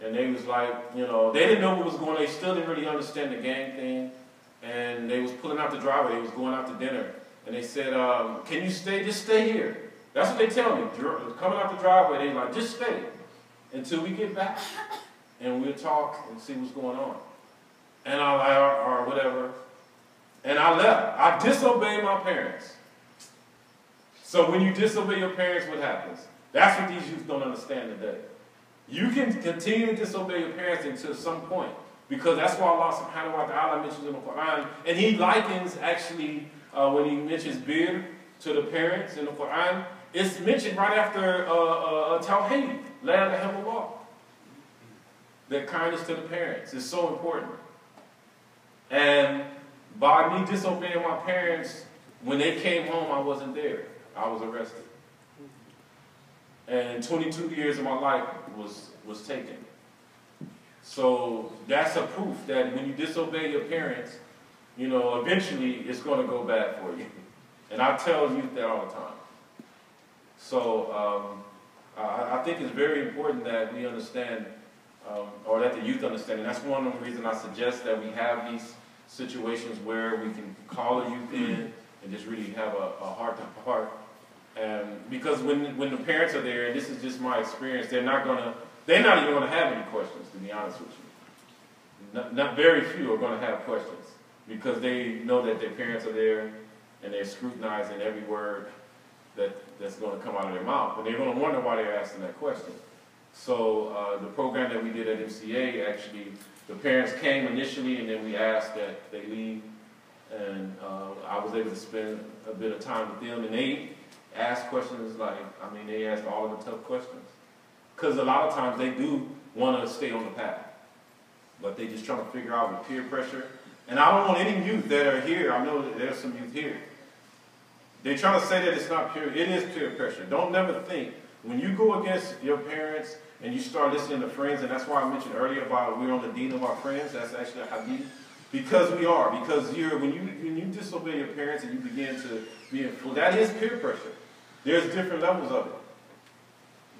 and they was like, you know, they didn't know what was going on. They still didn't really understand the gang thing. And they was pulling out the driveway. They was going out to dinner. And they said, can you stay? Just stay here. That's what they tell me. Coming out the driveway, they like, just stay until we get back. And we'll talk and see what's going on. And I like, or whatever. And I left. I disobeyed my parents. So when you disobey your parents, what happens? That's what these youth don't understand today. You can continue to disobey your parents until some point. Because that's why Allah subhanahu wa ta'ala mentions in the Quran. And he likens actually, when he mentions bir to the parents in the Quran, it's mentioned right after Tawheed, La ilaha illallah. That kindness to the parents is so important. And by me disobeying my parents, when they came home, I wasn't there. I was arrested. And 22 years of my life was taken. So that's a proof that when you disobey your parents, you know, eventually it's going to go bad for you. And I tell youth that all the time. So I think it's very important that we understand, or that the youth understand. And that's one of the reasons I suggest that we have these situations where we can call a youth in and just really have a heart-to-heart. Because when the parents are there, and this is just my experience, they're not even going to have any questions, to be honest with you. Not very few are going to have questions because they know that their parents are there and they're scrutinizing every word that's going to come out of their mouth. And they're going to wonder why they're asking that question. So the program that we did at MCA, actually, the parents came initially and then we asked that they leave. And I was able to spend a bit of time with them. And they asked questions like, they asked all of the tough questions. Because a lot of times they do want to stay on the path. But they just trying to figure out with peer pressure. And I don't want any youth that are here, I know that there's some youth here. They're trying to say that it's not peer, it is peer pressure. Don't never think, when you go against your parents and you start listening to friends, and that's why I mentioned earlier about we're on the dean of our friends, that's actually a hadith. Because we are, because when you disobey your parents and you begin to be influenced, that is peer pressure. There's different levels of it.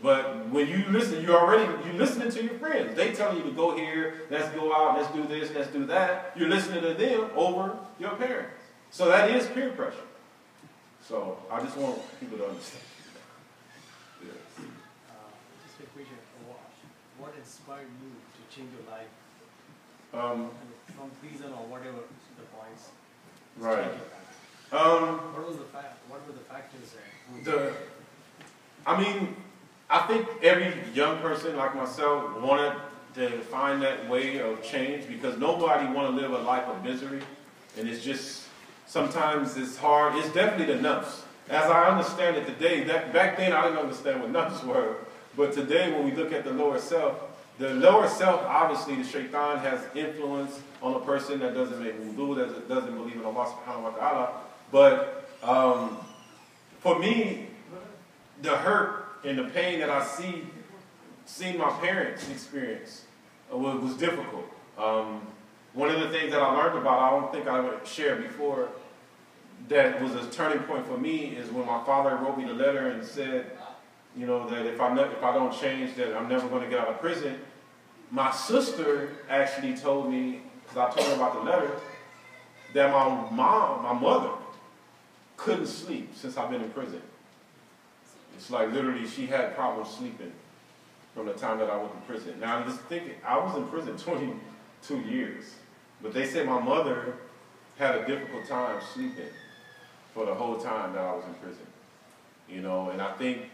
But when you listen, you're listening to your friends. They tell you to go here, let's go out, let's do this, let's do that. You're listening to them over your parents. So that is peer pressure. So I just want people to understand. Yes. Just a question. What inspired you to change your life? From prison or whatever the points. Right. What were the factors there? I think every young person like myself wanted to find that way of change because nobody want to live a life of misery. And it's just, sometimes it's hard. It's definitely the nafs. As I understand it today, back then I didn't understand what nafs were. But today when we look at the lower self, obviously the shaitan has influence on a person that doesn't make wudu, that doesn't believe in Allah subhanahu wa ta'ala. But for me, the hurt and the pain that I seen my parents experience was difficult. One of the things that I learned about, I don't think I shared before, that was a turning point for me is when my father wrote me the letter and said, that if I don't change, that I'm never going to get out of prison. My sister actually told me, because I told her about the letter, that my mother, couldn't sleep since I've been in prison. It's like literally she had problems sleeping from the time that I went to prison. Now I'm just thinking, I was in prison 22 years, but they said my mother had a difficult time sleeping for the whole time that I was in prison. And I think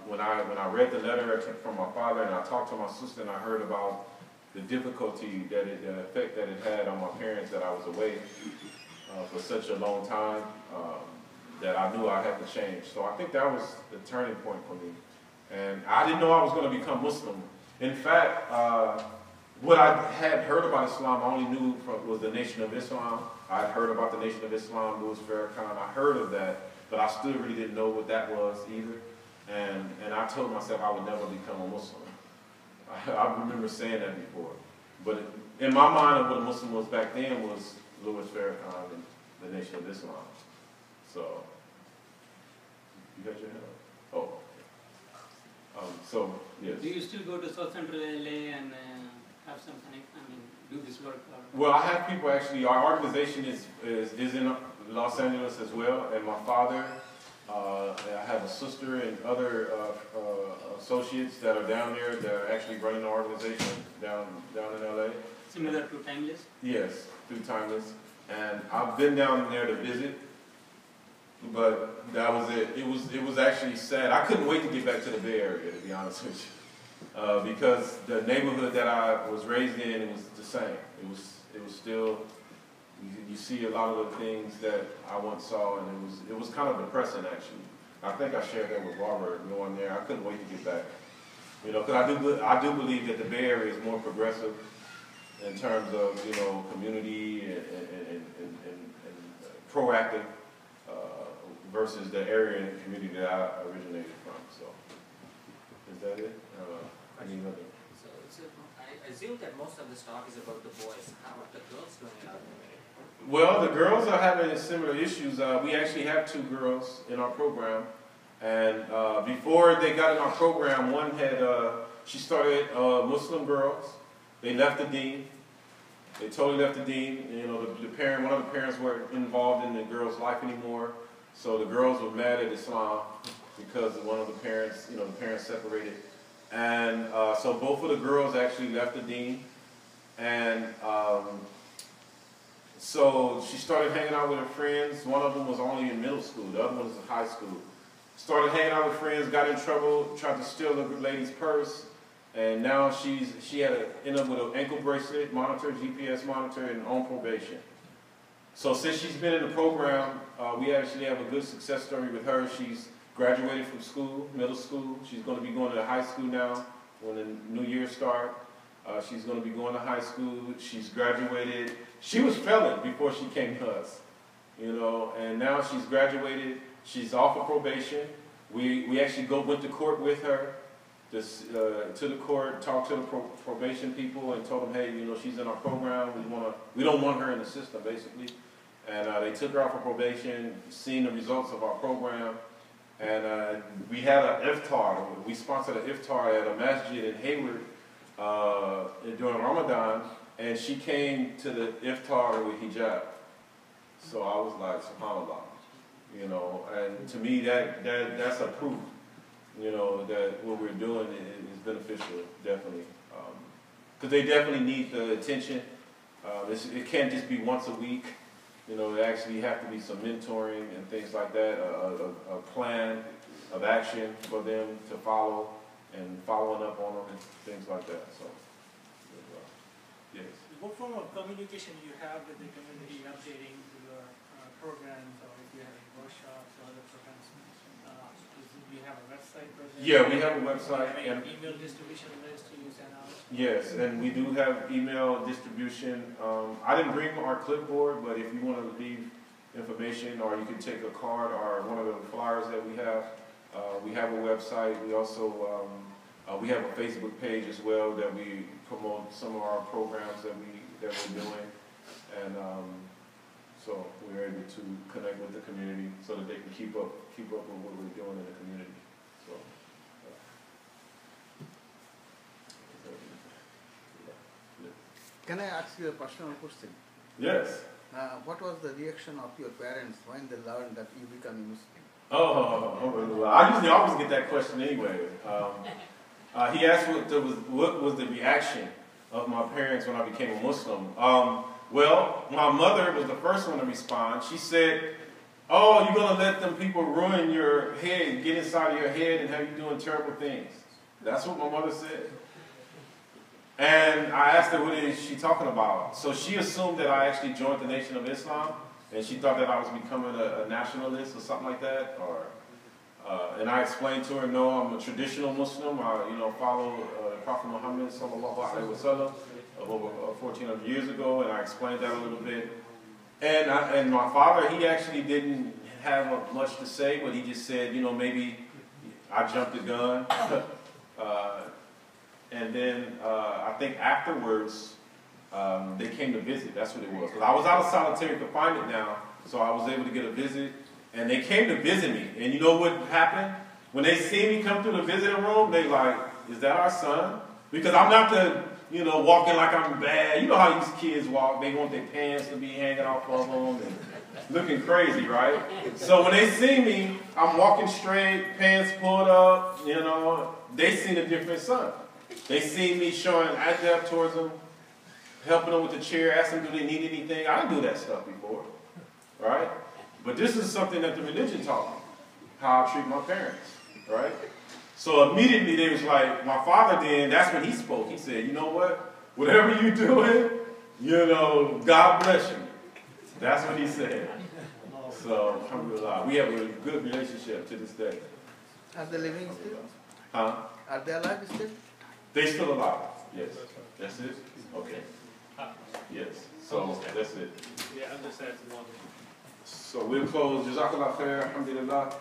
when I read the letter from my father and I talked to my sister and I heard about the difficulty the effect that it had on my parents that I was away for such a long time, that I knew I had to change. So I think that was the turning point for me. And I didn't know I was going to become Muslim. In fact, what I had heard about Islam, I only knew was the Nation of Islam. I had heard about the Nation of Islam, Louis Farrakhan. I heard of that, but I still really didn't know what that was either. And I told myself I would never become a Muslim. I remember saying that before. But in my mind, what a Muslim was back then was Louis Farrakhan and the Nation of Islam. So, you got your hand up? Oh. So, yes. Do you still go to South Central LA and have some connect? I mean, do this work? Or? Well, I have people actually. Our organization is in Los Angeles as well, and my father. I have a sister and other associates that are down there that are actually running the organization down in LA. Similar to Timeless? Yes, through Timeless. And I've been down there to visit, but that was it. It was actually sad. I couldn't wait to get back to the Bay Area, to be honest with you, because the neighborhood that I was raised in, it was the same. It was still. You see a lot of the things that I once saw, and it was kind of depressing actually. I think I shared that with Robert going there. I couldn't wait to get back, because I do believe that the Bay Area is more progressive in terms of community and proactive versus the area and community that I originated from. So is that it? Any other? So I assume that most of this talk is about the boys. How are the girls doing it? Well, the girls are having similar issues. We actually have 2 girls in our program, and before they got in our program, one had she started Muslim girls. They left the dean. They totally left the dean. One of the parents weren't involved in the girl's life anymore, so the girls were mad at Islam because one of the parents, the parents separated, and so both of the girls actually left the dean, and. So she started hanging out with her friends. One of them was only in middle school. The other one was in high school. Started hanging out with friends, got in trouble, tried to steal the lady's purse, and now she had to end up with an ankle bracelet monitor, GPS monitor, and on probation. So since she's been in the program, we actually have a good success story with her. She's graduated from school, middle school. She's going to be going to high school now when the new year starts. She's going to be going to high school. She's graduated. She was failing before she came to us, and now she's graduated. She's off of probation. We actually went to court with her, to the court, talked to the probation people, and told them, hey, she's in our program. We don't want her in the system, basically. And they took her off of probation, seen the results of our program, and we had an iftar. We sponsored an iftar at a masjid in Hayward. During Ramadan, and she came to the iftar with hijab. So I was like, subhanAllah, and to me that's a proof, that what we're doing is beneficial, definitely. Because they definitely need the attention. It can't just be once a week. There actually have to be some mentoring and things like that, a plan of action for them to follow. And following up on them and things like that. So, yes. What form of communication do you have with the community, updating your programs, or if you have any workshops or other programs? Do you have a website for that? Yeah, we have a website. Do you have an email distribution list you send out? Yes, and we do have email distribution. I didn't bring our clipboard, but if you want to leave information, or you can take a card or one of the flyers that we have a website. We also we have a Facebook page as well that we promote some of our programs that we're doing, and so we're able to connect with the community so that they can keep up with what we're doing in the community. So. Can I ask you a personal question? Yes. What was the reaction of your parents when they learned that you became a Muslim? I usually always get that question anyway. He asked what was the reaction of my parents when I became a Muslim. Well, my mother was the first one to respond. She said, oh, you're going to let them people ruin your head, get inside of your head and have you doing terrible things. That's what my mother said. And I asked her, what is she talking about? So she assumed that I actually joined the Nation of Islam, and she thought that I was becoming a nationalist or something like that. And I explained to her, no, I'm a traditional Muslim. I follow the Prophet Muhammad sallallahu alaihi wasallam of over 1,400 years ago, and I explained that a little bit. And my father, he actually didn't have much to say, but he just said, maybe I jumped the gun. And then I think afterwards, they came to visit. That's what it was. 'Cause I was out of solitary confinement now, so I was able to get a visit. And they came to visit me. And you know what happened? When they see me come through the visiting room, they like, is that our son? Because I'm not the, walking like I'm bad. You know how these kids walk. They want their pants to be hanging off of them and looking crazy, right? So when they see me, I'm walking straight, pants pulled up, they see a different son. They see me showing adab towards them, helping them with the chair, asking them do they need anything. I didn't do that stuff before, right? But this is something that the religion taught me, how I treat my parents, right? So immediately they was like, my father then, that's when he spoke. He said, you know what? Whatever you're doing, God bless you. That's what he said. So, alhamdulillah, we have a good relationship to this day. Are they living still? Huh? Are they alive still? They still alive. Yes. That's it? Okay. Yes. So, that's it. Yeah, I'm just asking one. So we'll close. Jazakallah khair, alhamdulillah.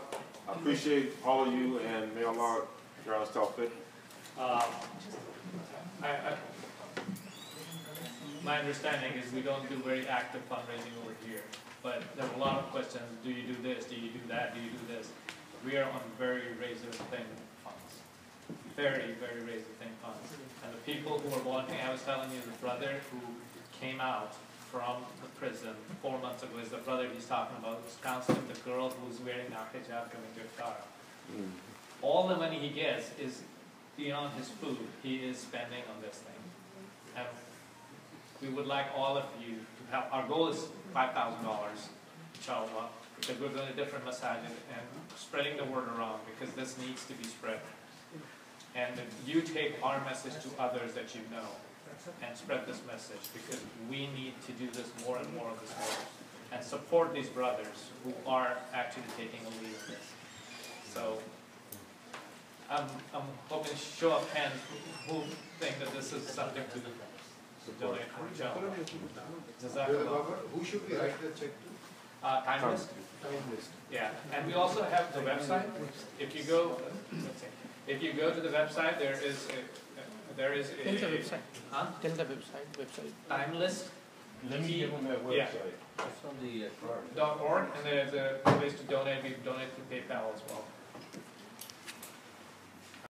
I appreciate all of you, and may Allah grant us tawfiq. My understanding is we don't do very active fundraising over here, but there are a lot of questions. Do you do this? Do you do that? Do you do this? We are on very razor-thin funds. Very, very razor-thin funds. And the people who are wanting, I was telling you, the brother who came out from the prison 4 months ago is the brother he's talking about, who's counseling the girl who's wearing a hijab coming to iftar. All the money he gets is beyond his food. He is spending on this thing. And we would like all of you to help. Our goal is $5,000, inshallah, because we're going to different masajid and spreading the word around because this needs to be spread. And you take our message to others that you know and spread this message because we need to do this more and more of this work and support these brothers who are actually taking a lead in this. So I'm hoping to show of hands who think that this is something to donate for inshallah. Who should we write the check to? Time list. Yeah, and we also have the website. If you go to the website, there is a Tell the website. Huh? Tell the website. Time list. Let me give them that website. It's on the card. .org, and there's a place to donate. We donate through PayPal as well.